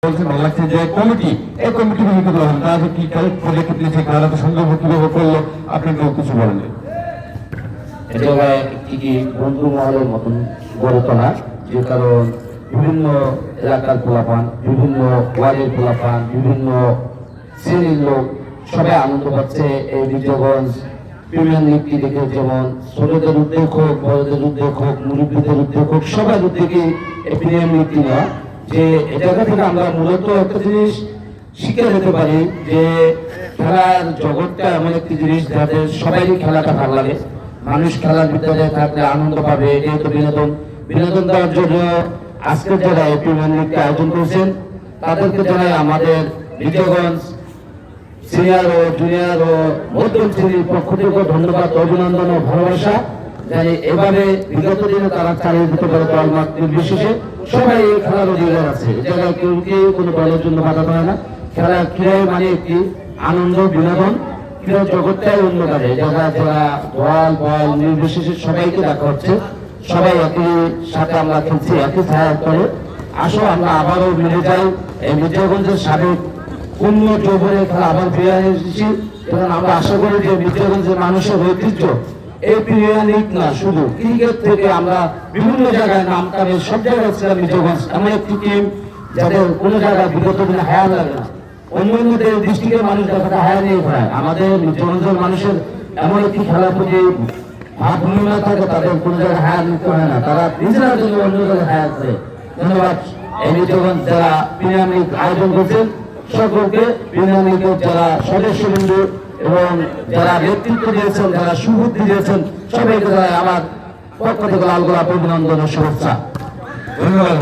বলছেন ভালো লাগছে যে কমিটি এই কমিটি ভূমিকা গ্রহণ তারা কি পদক্ষেপ নিয়েছে তারা তো সংগ্রহ কিভাবে করলো আপনি কেউ কিছু বলেন এটা একটি বন্ধু মহলের মতন গড়ে তোলা, যে কারণ বিভিন্ন এলাকার পোলাপান, বিভিন্ন ওয়ার্ডের পোলাপান, বিভিন্ন শ্রেণীর লোক সবাই আনন্দ পাচ্ছে এই বিজয়গঞ্জ প্রিমিয়ার লিগটি দেখে। যেমন ছোটদের উদ্যোগ হোক, বড়দের উদ্যোগ হোক, মুরব্বীদের উদ্যোগ হোক, সবার উদ্যোগে এই প্রিমিয়ার লিগটি নেওয়া। যে এই জায়গা থেকে আমরা মূলত একটা জিনিস শিখে যেতে পারি যে খেলার জগৎটা এমন একটি জিনিস যাদের সবাইই খেলাটা ভালো লাগে। মানুষ খেলার ভিতরে থাকলে আনন্দ পাবে। যেহেতু বিনোদন দেওয়ার জন্য আজকের যারা এই প্রিমিয়ার লিগকে আয়োজন করেছেন তাদেরকে জানাই আমাদের বিজয়গঞ্জ সিনিয়র ও জুনিয়র ও মধ্যম শ্রেণীর পক্ষ থেকে ধন্যবাদ, অভিনন্দন ও ভালোবাসা। জানি এভাবে বিগত দিনে তারা চালিয়ে দিতে পারে দলমত নির্বিশেষে। সবাই এই খেলার অধিকার আছে, এই জায়গায় কেউ কোনো দলের জন্য বাধা দেয় না। ক্রীড়াই মানে একটি আনন্দ, বিনোদন, ক্রীড়া জগৎটাই অন্য কাজে। এই জায়গায় যারা দল বল নির্বিশেষে সবাইকে দেখা হচ্ছে, সবাই একই সাথে আমরা খেলছি, একই ছায়া করে। আসো আমরা আবারও মিলে যাই এই বিজয়গঞ্জের সাবেক পূর্ণ যৌবনের খেলা আবার ফিরে এসেছি। এবং আমরা আশা করি যে বিজয়গঞ্জের মানুষের ঐতিহ্য এই প্রিমিয়ার লিগ না, শুধু ক্রিকেট থেকে আমরা বিভিন্ন জায়গায় নাম কামে সব জায়গায় ছিলাম। বিজয়গঞ্জ এমন একটি টিম যাদের কোনো জায়গায় বিগত দিনে হায়া লাগে না। অন্য ডিস্ট্রিক্টের মানুষ দেখাটা হায়া নিয়ে ঘোরায়। আমাদের বিজয়গঞ্জের মানুষের এমন একটি খেলার প্রতি ভাবনা থাকে, তাদের কোনো জায়গায় হায়া নিতে হয় না, তারা নিজেরা জন্য অন্য জায়গায় হায়া করে। ধন্যবাদ এই বিজয়গঞ্জ যারা প্রিমিয়ার লিগ আয়োজন করছেন সকলকে, প্রিমিয়ার লিগের যারা সদস্যবৃন্দ এবং যারা নেতৃত্ব দিয়েছেন, যারা সুবুদ্ধি দিয়েছেন, সবাইকে জানাই আমার পক্ষ থেকে লাল গোলাপ অভিনন্দন ও শুভেচ্ছা। ধন্যবাদ।